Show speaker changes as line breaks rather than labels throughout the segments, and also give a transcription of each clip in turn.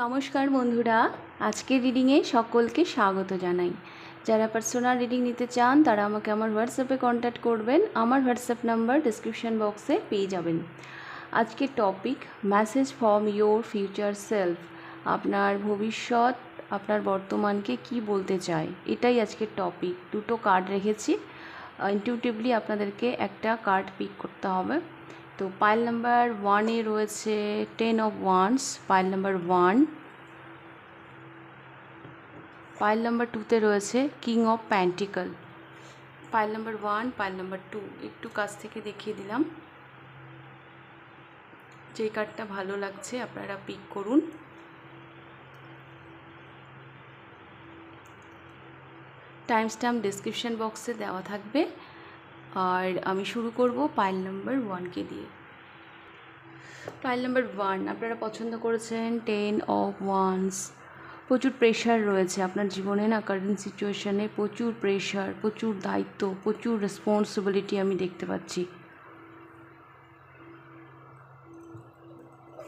নমস্কার বন্ধুরা, আজকের রিডিংয়ে সকলকে স্বাগত জানাই। যারা পার্সোনাল রিডিং নিতে চান তারা আমাকে আমার হোয়াটসঅ্যাপে কন্ট্যাক্ট করবেন। আমার হোয়াটসঅ্যাপ নাম্বার ডিসক্রিপশন বক্সে পেয়ে যাবেন। আজকের topic message from your future self. আপনার ভবিষ্যৎ আপনার বর্তমানকে কি বলতে চায়, এটাই আজকের টপিক। দুটো কার্ড রেখেছি, ইনটিউটিভলি আপনাদেরকে একটা কার্ড পিক করতে হবে। তো পাইল নাম্বার 1-এ রয়েছে 10 of wands, pile number 1। Pile number 2-তে রয়েছে king of pentacle. Pile number 1, pile number 2 একটু কাছ থেকে দেখিয়ে দিলাম। যেই কার্ডটা ভালো লাগছে আপনারা পিক করুন। টাইম স্ট্যাম্প ডিসক্রিপশন বক্সে দেওয়া থাকবে। আর আমি শুরু করব পাইল নাম্বার 1-কে দিয়ে। পাইল নাম্বার 1, আপনারা পছন্দ করেছেন 10 অফ ওয়ান্ডস। প্রচুর প্রেশার রয়েছে আপনার জীবনে না, কারেন্ট সিচুয়েশানে প্রচুর প্রেশার, প্রচুর দায়িত্ব, প্রচুর রেসপন্সিবিলিটি আমি দেখতে পাচ্ছি।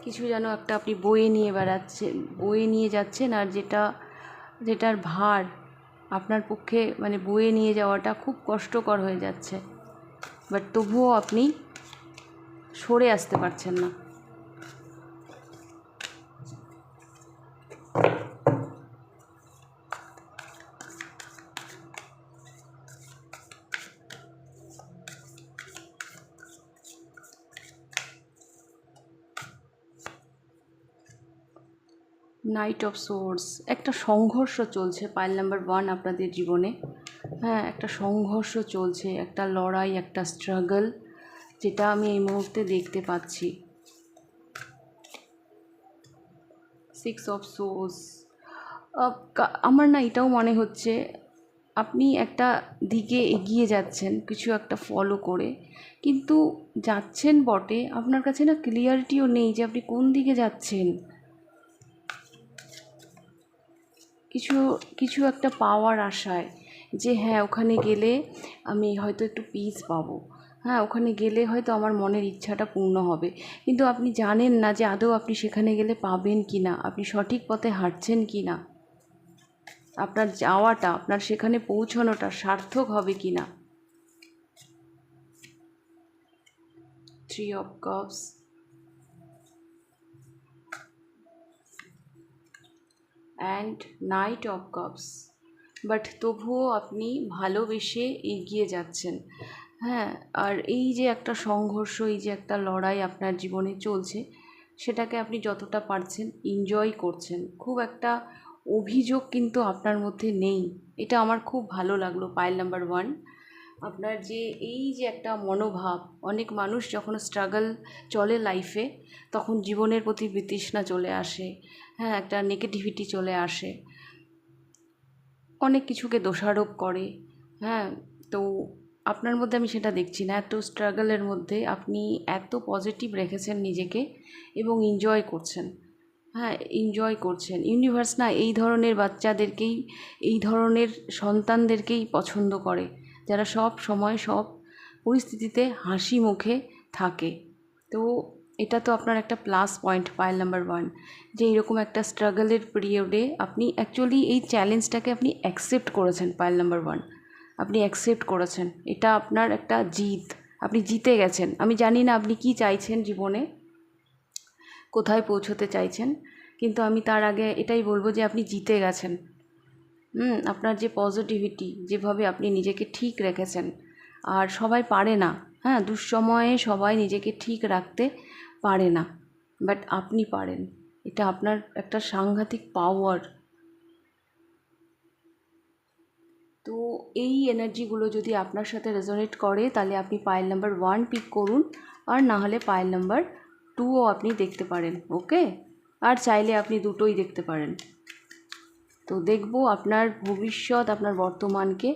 কিছু যেন একটা আপনি বয়ে নিয়ে যাচ্ছেন, আর যেটার ভার আপনার পক্ষে মানে বয়ে নিয়ে যাওয়াটা খুব কষ্টকর হয়ে যাচ্ছে, বাট তবুও আপনি সরে আসতে পারছেন না। নাইট অফ সোর্স, একটা সংঘর্ষ চলছে পাইল নাম্বার 1 আপনাদের জীবনে। হ্যাঁ, একটা সংঘর্ষ চলছে, একটা লড়াই, একটা স্ট্রাগল, যেটা আমি এই মুহূর্তে দেখতে পাচ্ছি। 6 অফ সোর্স, আমার না এটাও মনে হচ্ছে আপনি একটা দিকে এগিয়ে যাচ্ছেন কিছু একটা ফলো করে, কিন্তু যাচ্ছেন বটে, আপনার কাছে না ক্লিয়ারিটিও নেই যে আপনি কোন দিকে যাচ্ছেন। কিছু একটা পাওয়ার আশায় যে হ্যাঁ ওখানে গেলে আমি হয়তো একটু পিস পাবো, হ্যাঁ ওখানে গেলে হয়তো আমার মনের ইচ্ছাটা পূর্ণ হবে, কিন্তু আপনি জানেন না যে আদৌ আপনি সেখানে গেলে পাবেন কি না, আপনি সঠিক পথে হাঁটছেন কি না, আপনার যাওয়াটা, আপনার সেখানে পৌঁছানোটা সার্থক হবে কি না। 3 of cups and night of cups, but তবুও আপনি ভালোবেসে এগিয়ে যাচ্ছেন। হ্যাঁ, আর এই যে একটা সংঘর্ষ, এই যে একটা লড়াই আপনার জীবনে চলছে, সেটাকে আপনি যতটা পারছেন এনজয় করছেন। খুব একটা অভিযোগ কিন্তু আপনার মধ্যে নেই, এটা আমার খুব ভালো লাগলো পাইল নাম্বার 1। আপনার যে এই যে একটা মনোভাব, অনেক মানুষ যখন স্ট্রাগল চলে লাইফে তখন জীবনের প্রতি বিতৃষ্ণা চলে আসে, হ্যাঁ একটা নেগেটিভিটি চলে আসে, অনেক কিছুকে দোষারোপ করে। হ্যাঁ, তো আপনার মধ্যে আমি সেটা দেখছি না। এত স্ট্রাগলের মধ্যে আপনি এত পজিটিভ রেখেছেন নিজেকে এবং এনজয় করছেন। হ্যাঁ, এনজয় করছেন। ইউনিভার্স না এই ধরনের বাচ্চাদেরকেই, এই ধরনের সন্তানদেরকেই পছন্দ করে, যারা সব সময় সব পরিস্থিতিতে হাসি মুখে থাকে। তো এটা তো আপনার একটা প্লাস পয়েন্ট পাইল নাম্বার 1, যে এরকম একটা স্ট্রাগলের পিরিয়ডে আপনি অ্যাকচুয়ালি এই চ্যালেঞ্জটাকে আপনি অ্যাকসেপ্ট করেছেন। পাইল নাম্বার 1 আপনি অ্যাকসেপ্ট করেছেন, এটা আপনার একটা জিত, আপনি জিতে গেছেন। আমি জানি না আপনি কি চাইছেন জীবনে, কোথায় পৌঁছতে চাইছেন, কিন্তু আমি তার আগে এটাই বলবো যে আপনি জিতে গেছেন। আপনার যে পজিটিভিটি, যেভাবে আপনি নিজেকে ঠিক রেখেছেন, আর সবাই পারে না, হ্যাঁ দুঃসময়ে সবাই নিজেকে ঠিক রাখতে পারে না, বাট আপনি পারেন, এটা আপনার একটা সাংঘাতিক পাওয়ার। তো এই এনার্জিগুলো যদি আপনার সাথে রেজোনেট করে তাহলে আপনি পাইল নাম্বার 1 পিক করুন, আর না হলে পাইল নাম্বার 2ও আপনি দেখতে পারেন। ওকে, আর চাইলে আপনি দুটোই দেখতে পারেন। তো দেখব আপনার ভবিষ্যৎ আপনার বর্তমানকে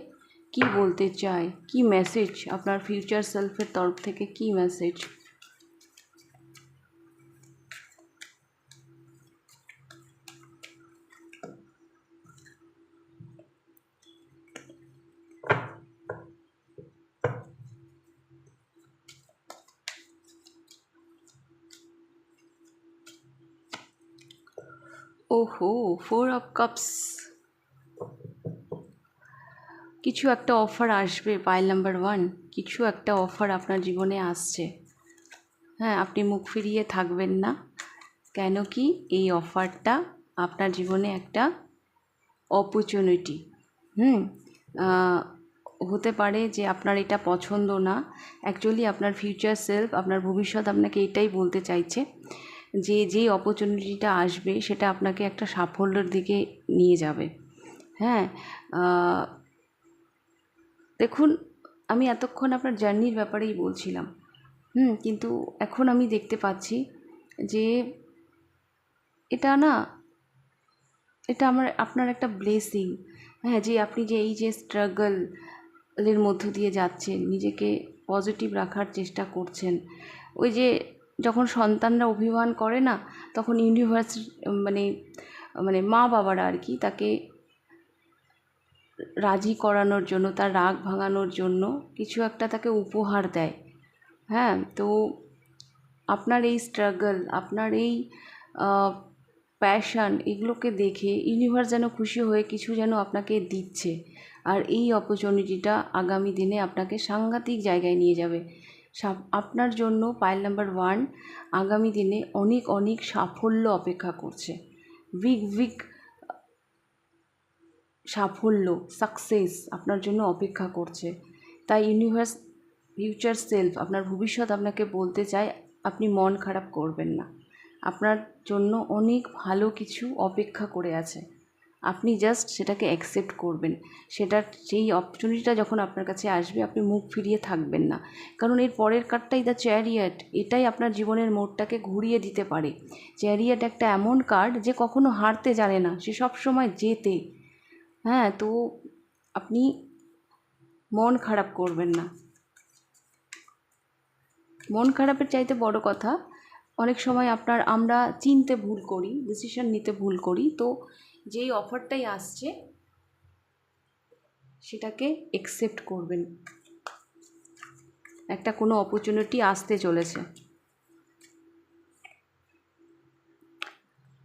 কি বলতে চায়, কি মেসেজ আপনার ফিউচার সেলফের তরফ থেকে, কি মেসেজ। ওহো, 4 অফ কাপস। কিছু একটা অফার আসবে পাইল নাম্বার 1, কিছু একটা অফার আপনার জীবনে আসছে। হ্যাঁ, আপনি মুখ ফিরিয়ে থাকবেন না। কেন কি এই অফারটা আপনার জীবনে একটা অপরচুনিটি। হুম আহ, হতে পারে যে আপনার এটা পছন্দ না, অ্যাকচুয়ালি আপনার ফিউচার সেলফ, আপনার ভবিষ্যৎ আপনাকে এটাই বলতে চাইছে যে যেই অপরচুনিটিটা আসবে সেটা আপনাকে একটা সাফল্যের দিকে নিয়ে যাবে। হ্যাঁ, দেখুন, আমি এতক্ষণ আপনার জার্নির ব্যাপারেই বলছিলাম। কিন্তু এখন আমি দেখতে পাচ্ছি যে এটা না, এটা আপনার একটা ব্লেসিং। হ্যাঁ, যে আপনি যে এই যে স্ট্রাগলের মধ্য দিয়ে যাচ্ছেন, নিজেকে পজিটিভ রাখার চেষ্টা করছেন। ওই যে যখন সন্তানরা অভিমান করে না, তখন ইউনিভার্স, মানে মানে মা বাবারা আর কি তাকে রাজি করানোর জন্য, তার রাগ ভাঙানোর জন্য কিছু একটা তাকে উপহার দেয়। হ্যাঁ, তো আপনার এই স্ট্রাগল, আপনার এই প্যাশন, এগুলোকে দেখে ইউনিভার্স যেন খুশি হয়ে কিছু যেন আপনাকে দিচ্ছে। আর এই অপরচুনিটিটা আগামী দিনে আপনাকে সাংঘাতিক জায়গায় নিয়ে যাবে। আপনার জন্য পাইল নাম্বার 1 আগামী দিনে অনেক অনেক সাফল্য অপেক্ষা করছে। বিগ বিগ সাফল্য, সাকসেস আপনার জন্য অপেক্ষা করছে। তাই ইউনিভার্স, ফিউচার সেলফ, আপনার ভবিষ্যৎ আপনাকে বলতে চায় আপনি মন খারাপ করবেন না। আপনার জন্য অনেক ভালো কিছু অপেক্ষা করে আছে, আপনি জাস্ট সেটাকে অ্যাকসেপ্ট করবেন। সেই অপরচুনিটিটা যখন আপনার কাছে আসবে আপনি মুখ ফিরিয়ে থাকবেন না। কারণ এর পরের কার্ডটাই দ্য চ্যারিয়ট, এটাই আপনার জীবনের মোড়টাকে ঘুরিয়ে দিতে পারে। চ্যারিয়ট একটা এমন কার্ড যে কখনো হারতে জানে না, সে সব সময় জেতে। হ্যাঁ, তো আপনি মন খারাপ করবেন না। মন খারাপের চাইতে বড় কথা, অনেক সময় আমরা চিনতে ভুল করি, ডিসিশন নিতে ভুল করি। তো যেই অফারটাই আসছে সেটাকে একসেপ্ট করবেন। একটা কোনো অপরচুনিটি আসতে চলেছে।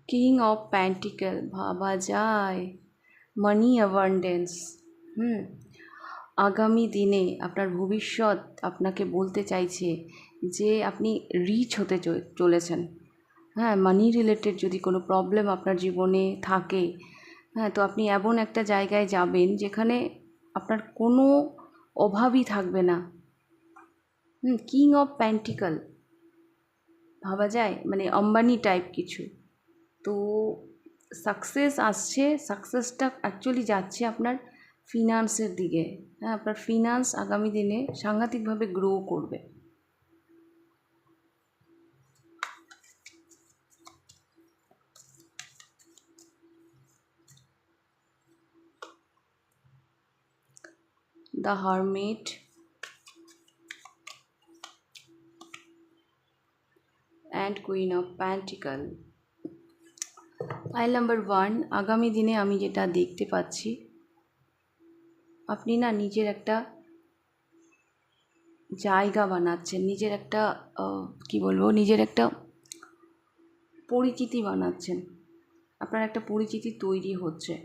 কিং অফ প্যান্টিকেল, ভাবা যায় মানি অ্যাবান্ডেন্স। আগামী দিনে আপনার ভবিষ্যৎ আপনাকে বলতে চাইছে যে আপনি রিচ হতে চলেছেন। হ্যাঁ, মানি রিলেটেড যদি কোনো প্রবলেম আপনার জীবনে থাকে, হ্যাঁ, তো আপনি এমন একটা জায়গায় যাবেন যেখানে আপনার কোনো অভাবই থাকবে না। কিং অফ প্যান্টিকল, ভাবা যায় মানে আম্বানি টাইপ কিছু। তো সাকসেস আসছে, সাকসেসটা অ্যাকচুয়ালি যাচ্ছে আপনার ফিনান্সের দিকে। হ্যাঁ, আপনার ফিনান্স আগামী দিনে সাংঘাতিকভাবে গ্রো করবে। The hermit and queen of pentacle. Pile number 1, আগামী দিনে আমি যেটা দেখতে পাচ্ছি, আপনি না নিজের একটা জায়গা বানাচ্ছেন, নিজের একটা কি বলবো, নিজের একটা পরিচিতি বানাচ্ছেন। আপনার একটা পরিচিতি তৈরি হচ্ছে।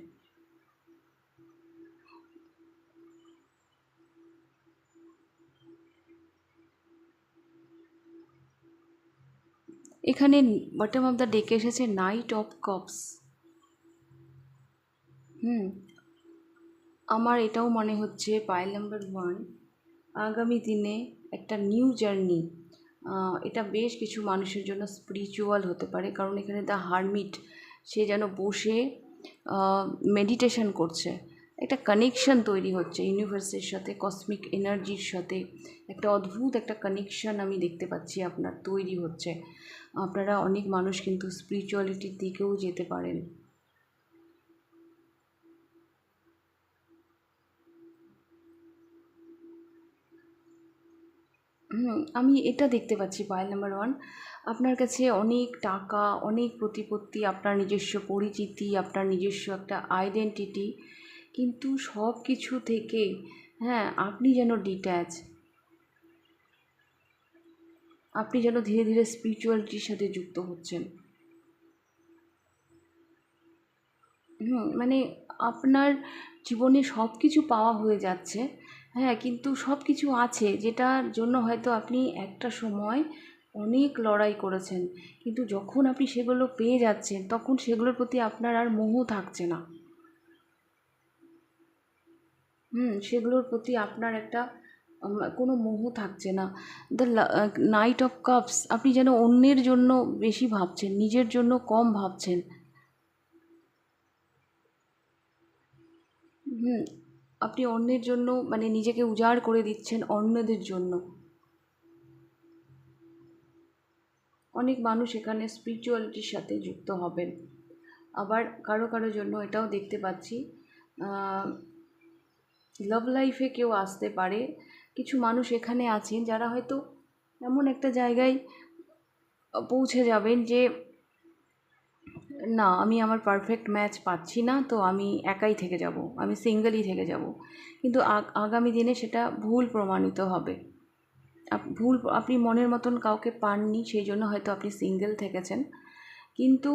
এখানে বটম অফ দ্য ডেকে এসেছে নাইট অফ কাপস। আমার এটাও মনে হচ্ছে পাইল নাম্বার 1 আগামী দিনে একটা নিউ জার্নি, এটা বেশ কিছু মানুষের জন্য স্পিরিচুয়াল হতে পারে। কারণ এখানে দ্য হারমিট, সে যেন বসে মেডিটেশন করছে। একটা কানেকশন তৈরি হচ্ছে ইউনিভার্সের সাথে, কসমিক এনার্জির সাথে একটা অদ্ভুত একটা কানেকশন আমি দেখতে পাচ্ছি আপনার তৈরি হচ্ছে। আপনারা অনেক মানুষ কিন্তু স্পিরিচুয়ালিটির দিকেও যেতে পারেন। আমি এটা দেখতে পাচ্ছি পাইল নাম্বার 1, আপনার কাছে অনেক টাকা, অনেক প্রতিপত্তি, আপনার নিজস্ব পরিচিতি, আপনার নিজস্ব একটা আইডেন্টিটি, কিন্তু সব কিছু থেকে হ্যাঁ আপনি যেন ডিট্যাচ, আপনি যেন ধীরে ধীরে স্পিরিচুয়ালিটির সাথে যুক্ত হচ্ছেন। মানে আপনার জীবনে সব কিছু পাওয়া হয়ে যাচ্ছে, হ্যাঁ, কিন্তু সব কিছু আছে যেটার জন্য হয়তো আপনি একটা সময় অনেক লড়াই করেছেন, কিন্তু যখন আপনি সেগুলো পেয়ে যাচ্ছেন তখন সেগুলোর প্রতি আপনার আর মোহ থাকছে না। সেগুলোর প্রতি আপনার একটা কোনো মোহ থাকছে না। দ্য নাইট অফ কাপস, আপনি যেন অন্যের জন্য বেশি ভাবছেন, নিজের জন্য কম ভাবছেন। হুম আপনি অন্যের জন্য মানে নিজেকে উজাড় করে দিচ্ছেন অন্যদের জন্য। অনেক মানুষ এখানে স্পিরিচুয়ালিটির সাথে যুক্ত হবেন। আবার কারো কারো জন্য এটাও দেখতে পাচ্ছি, লাভ লাইফে কেউ আসতে পারে। কিছু মানুষ এখানে আছেন যারা হয়তো এমন একটা জায়গায় পৌঁছে যাবেন যে না, আমি আমার পারফেক্ট ম্যাচ পাচ্ছি না, তো আমি একাই থেকে যাব, আমি সিঙ্গেলই থেকে যাব। কিন্তু আগামী দিনে সেটা ভুল প্রমাণিত হবে। আপনি মনের মতন কাউকে পাননি, সেই জন্য হয়তো আপনি সিঙ্গেল থেকেছেন, কিন্তু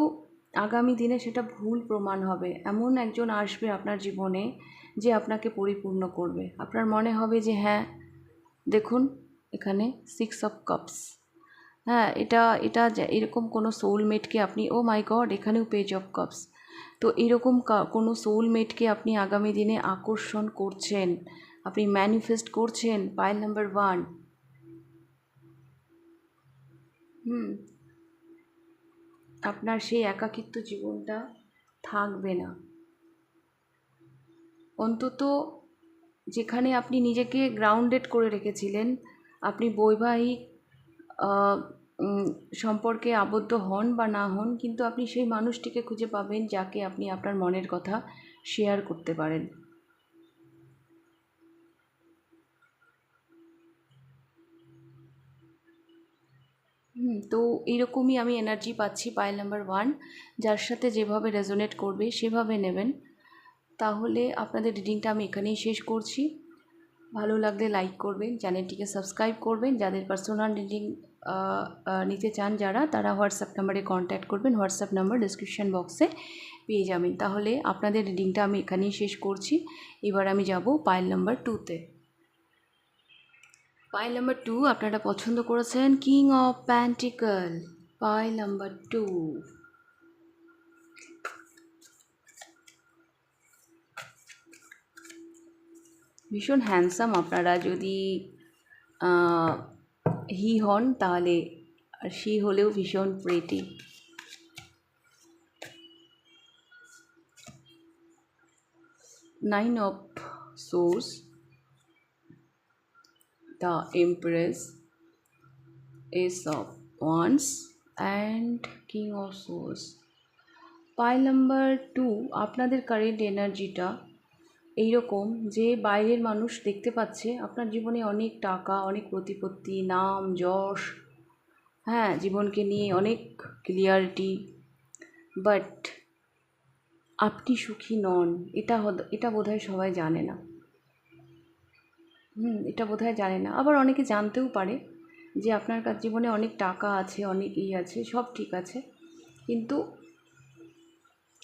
আগামী দিনে সেটা ভুল প্রমাণ হবে। এমন একজন আসবে আপনার জীবনে যে আপনাকে পরিপূর্ণ করবে। আপনার মনে হবে যে হ্যাঁ, দেখুন এখানে 6 অফ কাপস। হ্যাঁ, এটা এটা এরকম কোনো সোলমেটকে আপনি, ও মাই গড, এখানেও পেজ অফ কাপস। তো এরকম কোনো সোলমেটকে আপনি আগামী দিনে আকর্ষণ করছেন, আপনি ম্যানিফেস্ট করছেন। Pile number 1। হুম আপনার সেই একাকিত্ব জীবনটা থাকবে না। অন্তত যেখানে আপনি নিজেকে গ্রাউন্ডেড করে রেখেছিলেন, আপনি বৈবাহিক আহ, সম্পর্কে আবদ্ধ হন বা না হন, কিন্তু আপনি সেই মানুষটিকে খুঁজে পাবেন যাকে আপনি আপনার মনের কথা শেয়ার করতে পারেন। তো এইরকমই আমি এনার্জি পাচ্ছি পাইল নাম্বার 1। যার সাথে যেভাবে রেজোনেট করবে সেভাবে নেবেন। তাহলে আপনাদের রিডিংটা আমি এখানেই শেষ করছি। ভালো লাগলে লাইক করবেন, চ্যানেলটিকে সাবস্ক্রাইব করবেন। যাদের পার্সোনাল রিডিং নিতে চান যারা, তারা হোয়াটসঅ্যাপ নাম্বারে কন্ট্যাক্ট করবেন। হোয়াটসঅ্যাপ নাম্বার ডিসক্রিপশান বক্সে পেয়ে যাবেন। তাহলে আপনাদের রিডিংটা আমি এখানেই শেষ করছি। এবার আমি যাব পাইল নাম্বার 2তে। পাইল নাম্বার 2 আপনারা পছন্দ করেছেন king of pentacle. Pile number 2। ভীষণ হ্যান্ডসাম আপনারা। যদি হি হন তাহলে, আর সি হলেও ভীষণ pretty. 9 of swords, the empress, Ace of Wands and king of swords. Pile number 2 আপনাদের কারেন্ট এনার্জিটা এইরকম যে বাইরের মানুষ দেখতে পাচ্ছে আপনার জীবনে অনেক টাকা, অনেক প্রতিপত্তি, নাম যশ, হ্যাঁ, জীবনকে নিয়ে অনেক ক্লিয়ারিটি, বাট আপনি সুখী নন। এটা বোধহয় সবাই জানে না। এটা বোধহয় জানে না। আবার অনেকে জানতেও পারে যে আপনার জীবনে অনেক টাকা আছে, অনেক আছে, সব ঠিক আছে, কিন্তু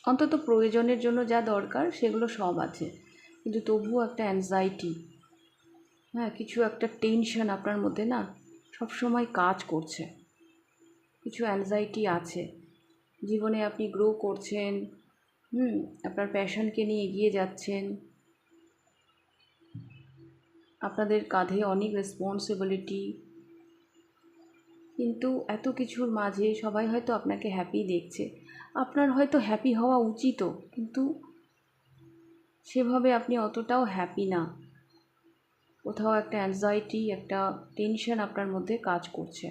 অন্তত প্রয়োজনের জন্য যা দরকার সেগুলো সব আছে, কিন্তু তবুও একটা অ্যাংজাইটি, হ্যাঁ, কিছু একটা টেনশন আপনার মধ্যে না সব সময় কাজ করছে। কিছু অ্যাংজাইটি আছে। জীবনে আপনি গ্রো করছেন, আপনার প্যাশনকে নিয়ে এগিয়ে যাচ্ছেন, আপনাদের কাঁধে অনেক রেসপন্সিবিলিটি, কিন্তু এত কিছুর মাঝে সবাই হয়তো আপনাকে হ্যাপি দেখছে। আপনার হয়তো হ্যাপি হওয়া উচিতও, কিন্তু সেভাবে আপনি অতটাও হ্যাপি না। কোথাও একটা অ্যাংজাইটি, একটা টেনশন আপনার মধ্যে কাজ করছে।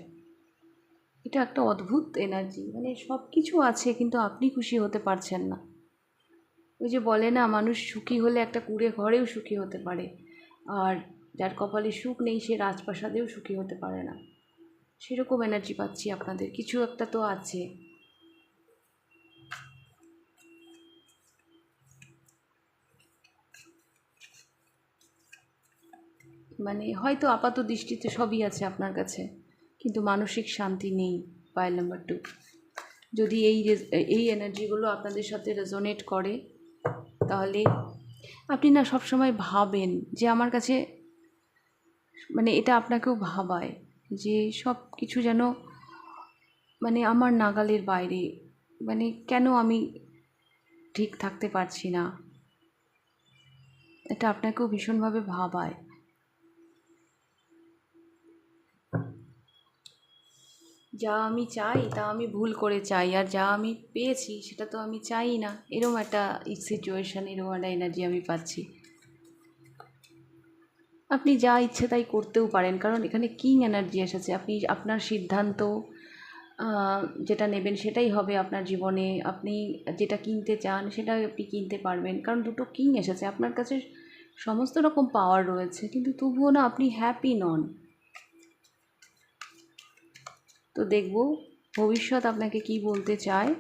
এটা একটা অদ্ভুত এনার্জি, মানে সব কিছু আছে কিন্তু আপনি খুশি হতে পারছেন না। ওই যে বলে না, মানুষ সুখী হলে একটা কুঁড়ে ঘরেও সুখী হতে পারে, আর যার কপালে সুখ নেই সে রাজপ্রাসাদেও সুখী হতে পারে না। সেরকম এনার্জি পাচ্ছি আপনাদের, কিছু একটা তো আছে। মানে হয়তো আপাত দৃষ্টিতে সবই আছে আপনার কাছে, কিন্তু মানসিক শান্তি নেই। পাইল নাম্বার 2, যদি এই এনার্জিগুলো আপনাদের সাথে রেজোনেট করে, তাহলে আপনি না সবসময় ভাবেন যে আমার কাছে, মানে এটা আপনাকেও ভাবায় যে সব কিছু যেন মানে আমার নাগালের বাইরে, মানে কেন আমি ঠিক থাকতে পারছি না, এটা আপনাকেও ভীষণভাবে ভাবায়। যা আমি চাই তা আমি ভুল করে চাই, আর যা আমি পেয়েছি সেটা তো আমি চাই না, এরকম একটা সিচুয়েশান, এরকম একটা এনার্জি আমি পাচ্ছি। আপনি যা ইচ্ছে তাই করতেও পারেন, কারণ এখানে কিং এনার্জি এসেছে। আপনি আপনার সিদ্ধান্ত যেটা নেবেন সেটাই হবে আপনার জীবনে। আপনি যেটা কিনতে চান সেটাই আপনি কিনতে পারবেন, কারণ দুটো কিং এসেছে। আপনার কাছে সমস্ত রকম পাওয়ার রয়েছে, কিন্তু তবুও না আপনি হ্যাপি নন। তো দেখব ভবিষ্যৎ আপনাকে কি বলতে চায়।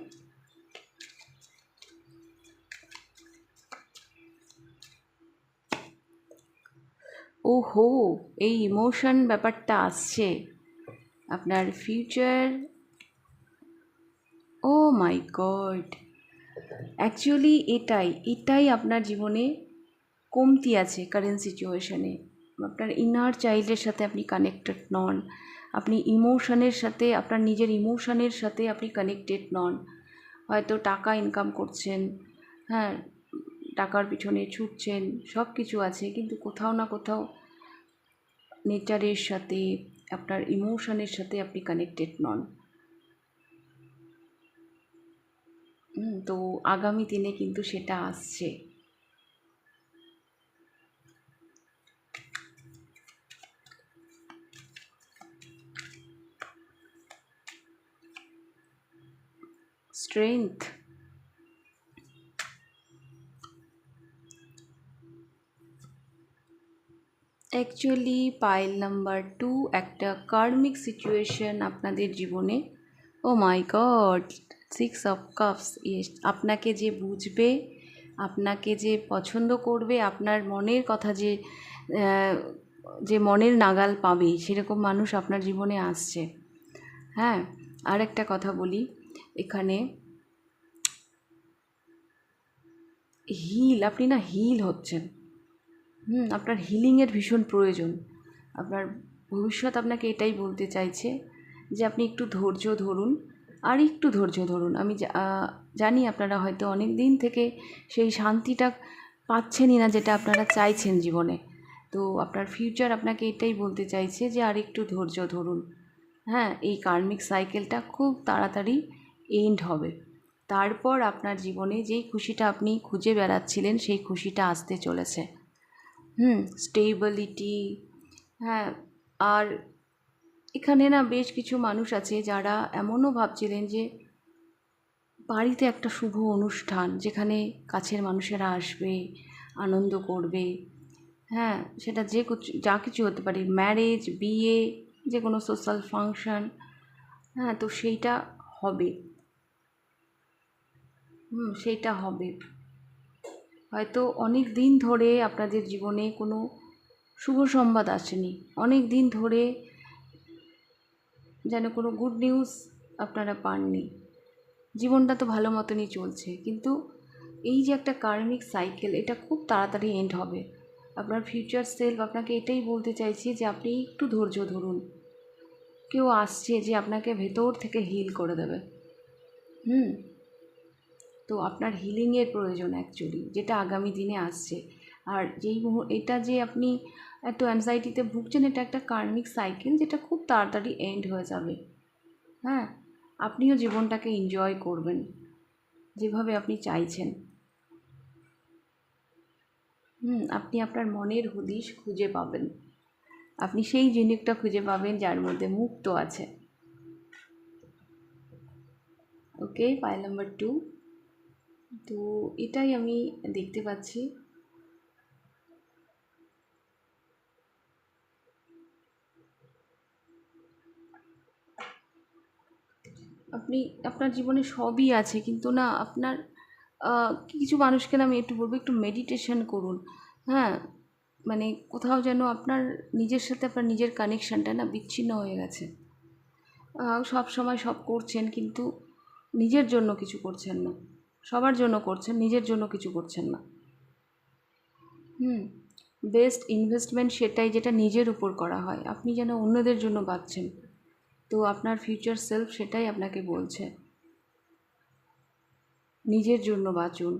ওহো, এই ইমোশন ব্যাপারটা আসছে আপনার ফিউচার। ও মাই গড, অ্যাকচুয়ালি এটাই আপনার জীবনে কমতি আছে কারেন্ট সিচুয়েশানে। আপনার ইনার চাইল্ডের সাথে আপনি কানেক্টেড নন, আপনি ইমোশনের সাথে, আপনার নিজের ইমোশনের সাথে আপনি কানেক্টেড নন। হয়তো টাকা ইনকাম করছেন, হ্যাঁ, টাকার পিছনে ছুটছেন, সব কিছু আছে, কিন্তু কোথাও না কোথাও নেচারের সাথে, আপনার ইমোশনের সাথে আপনি কানেক্টেড নন। তো আগামী দিনে কিন্তু সেটা আসছে। স্ট্রেংথ, অ্যাকচুয়ালি পাইল নাম্বার 2 একটা কার্মিক সিচুয়েশন আপনাদের জীবনে। ও মাই গড, 6 অফ কাপস। ইয়েস, আপনাকে যে বুঝবে, আপনাকে যে পছন্দ করবে, আপনার মনের কথা যে মনের নাগাল পাবে, সেরকম মানুষ আপনার জীবনে আসছে। হ্যাঁ, আর একটা কথা বলি, এখানে আপনি না হিল হচ্ছেন। আপনার হিলিংয়ের ভীষণ প্রয়োজন। আপনার ভবিষ্যৎ আপনাকে এটাই বলতে চাইছে যে আপনি একটু ধৈর্য ধরুন, আর একটু ধৈর্য ধরুন। আমি জানি আপনারা হয়তো অনেক দিন থেকে সেই শান্তিটা পাচ্ছেনই না যেটা আপনারা চাইছেন জীবনে। তো আপনার ফিউচার আপনাকে এটাই বলতে চাইছে যে আর একটু ধৈর্য ধরুন। হ্যাঁ, এই কার্মিক সাইকেলটা খুব তাড়াতাড়ি এন্ড হবে। তারপর আপনার জীবনে যেই খুশিটা আপনি খুঁজে বেড়াচ্ছিলেন সেই খুশিটা আসতে চলেছে। স্টেবিলিটি। হ্যাঁ, আর এখানে না বেশ কিছু মানুষ আছে যারা এমনও ভাবছিলেন যে বাড়িতে একটা শুভ অনুষ্ঠান যেখানে কাছের মানুষেরা আসবে, আনন্দ করবে। হ্যাঁ, সেটা যা কিছু হতে পারে, ম্যারেজ, বিয়ে, যে কোনো সোশ্যাল ফাংশন। হ্যাঁ, তো সেইটা হবে। সেইটা হবে। হয়তো অনেক দিন ধরে আপনাদের জীবনে কোনো শুভ সংবাদ আসেনি, অনেক দিন ধরে যেন কোনো গুড নিউজ আপনারা পাননি। জীবনটা তো ভালো মতনই চলছে, কিন্তু এই যে একটা কার্মিক সাইকেল, এটা খুব তাড়াতাড়ি এন্ড হবে। আপনার ফিউচার সেলফ আপনাকে এটাই বলতে চাইছে যে আপনি একটু ধৈর্য ধরুন। কেউ আসছে যে আপনাকে ভেতর থেকে হিল করে দেবে। তো আপনার হিলিংয়ের প্রয়োজন অ্যাকচুয়ালি, যেটা আগামী দিনে আসছে। আর এটা যে আপনি এত অ্যাংজাইটিতে ভুগছেন, এটা একটা কার্মিক সাইকেল যেটা খুব তাড়াতাড়ি এন্ড হয়ে যাবে। হ্যাঁ, আপনিও জীবনটাকে এনজয় করবেন যেভাবে আপনি চাইছেন। আপনি আপনার মনের হদিশ খুঁজে পাবেন। আপনি সেই জিনিসটা খুঁজে পাবেন যার মধ্যে মুক্ত আছে। ওকে, পাইল নাম্বার 2। তো এটাই আমি দেখতে পাচ্ছি। আপনার জীবনে সবই আছে, কিন্তু না আপনার কিছু মানুষকে না আমি একটু বলবো, একটু মেডিটেশন করুন। হ্যাঁ, মানে কোথাও যেন আপনার নিজের সাথে আপনার নিজের কানেকশানটা না বিচ্ছিন্ন হয়ে গেছে। সব সময় সব করছেন, কিন্তু নিজের জন্য কিছু করছেন না। সবার জন্য করছেন, নিজের জন্য কিছু করছেন না। হুম, বেস্ট ইনভেস্টমেন্ট সেটাই যেটা নিজের উপর করা হয়। আপনি যেন অন্যদের জন্য বাঁচছেন, তো আপনার ফিউচার সেলফ সেটাই আপনাকে বলছে, নিজের জন্য বাঁচুন।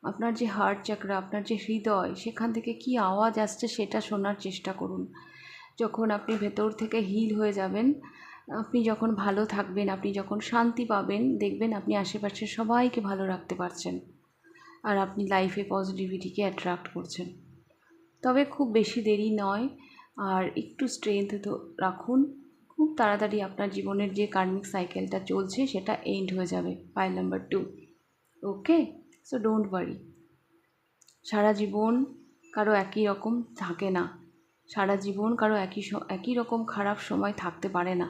আপনার যে হার্ট চাকরা, আপনার যে হৃদয়, সেখান থেকে কি আওয়াজ আসছে সেটা শোনার চেষ্টা করুন। যখন আপনি ভেতর থেকে হিল হয়ে যাবেন, আপনি যখন ভালো থাকবেন, আপনি যখন শান্তি পাবেন, দেখবেন আপনি আশেপাশের সবাইকে ভালো রাখতে পারছেন, আর আপনি লাইফে পজিটিভিটিকে অ্যাট্রাক্ট করছেন। তবে খুব বেশি দেরি নয়, আর একটু স্ট্রেংথ তো রাখুন। খুব তাড়াতাড়ি আপনার জীবনের যে কার্মিক সাইকেলটা চলছে সেটা এন্ড হয়ে যাবে। Pile number 2। Okay, so don't worry. সারা জীবন কারো একই রকম থাকে না, সারা জীবন কারো একই রকম খারাপ সময় থাকতে পারে না।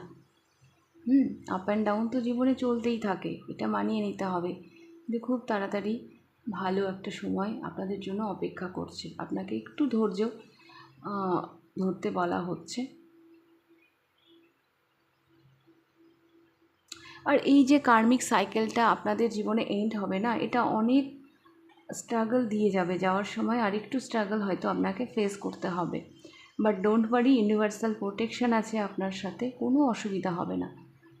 আপ অ্যান্ড ডাউন তো জীবনে চলতেই থাকে, এটা মানিয়ে নিতে হবে। কিন্তু খুব তাড়াতাড়ি ভালো একটা সময় আপনাদের জন্য অপেক্ষা করছে। আপনাকে একটু ধৈর্য ধরতে বলা হচ্ছে। আর এই যে কার্মিক সাইকেলটা আপনাদের জীবনে এন্ড হবে না, এটা অনেক স্ট্রাগল দিয়ে যাবে যাওয়ার সময়, আর একটু স্ট্রাগল হয়তো আপনাকে ফেস করতে হবে। But don't worry, universal protection আছে আপনার সাথে, কোনো অসুবিধা হবে না।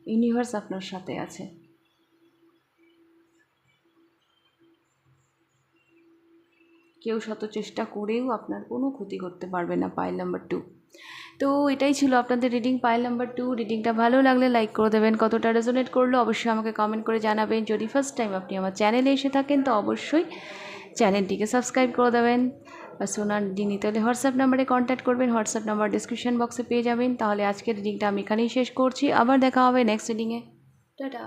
ইউনিভার্স আপনার সাথে আছে। কেউ শত চেষ্টা করেও আপনার কোনো ক্ষতি করতে পারবে না। Pile number 2। তো এটাই ছিল আপনাদের রিডিং, পাইল নাম্বার 2। রিডিংটা ভালো লাগলে লাইক করে দেবেন, কতটা রেজোনেট করলো অবশ্যই আমাকে কমেন্ট করে জানাবেন। যদি ফার্স্ট টাইম আপনি আমার চ্যানেলে এসে থাকেন তো অবশ্যই চ্যানেলটিকে সাবস্ক্রাইব করে দেবেন। আর সোনার রিডিং নিতে হলে হোয়াটসঅ্যাপ নাম্বারে কন্ট্যাক্ট করবেন, হোয়াটসঅ্যাপ নাম্বার ডিসক্রিপশন বক্সে পেয়ে যাবেন। তাহলে আজকের রিডিংটা আমি এখানেই শেষ করছি, আবার দেখা হবে নেক্সট রিডিংয়ে। টাটা।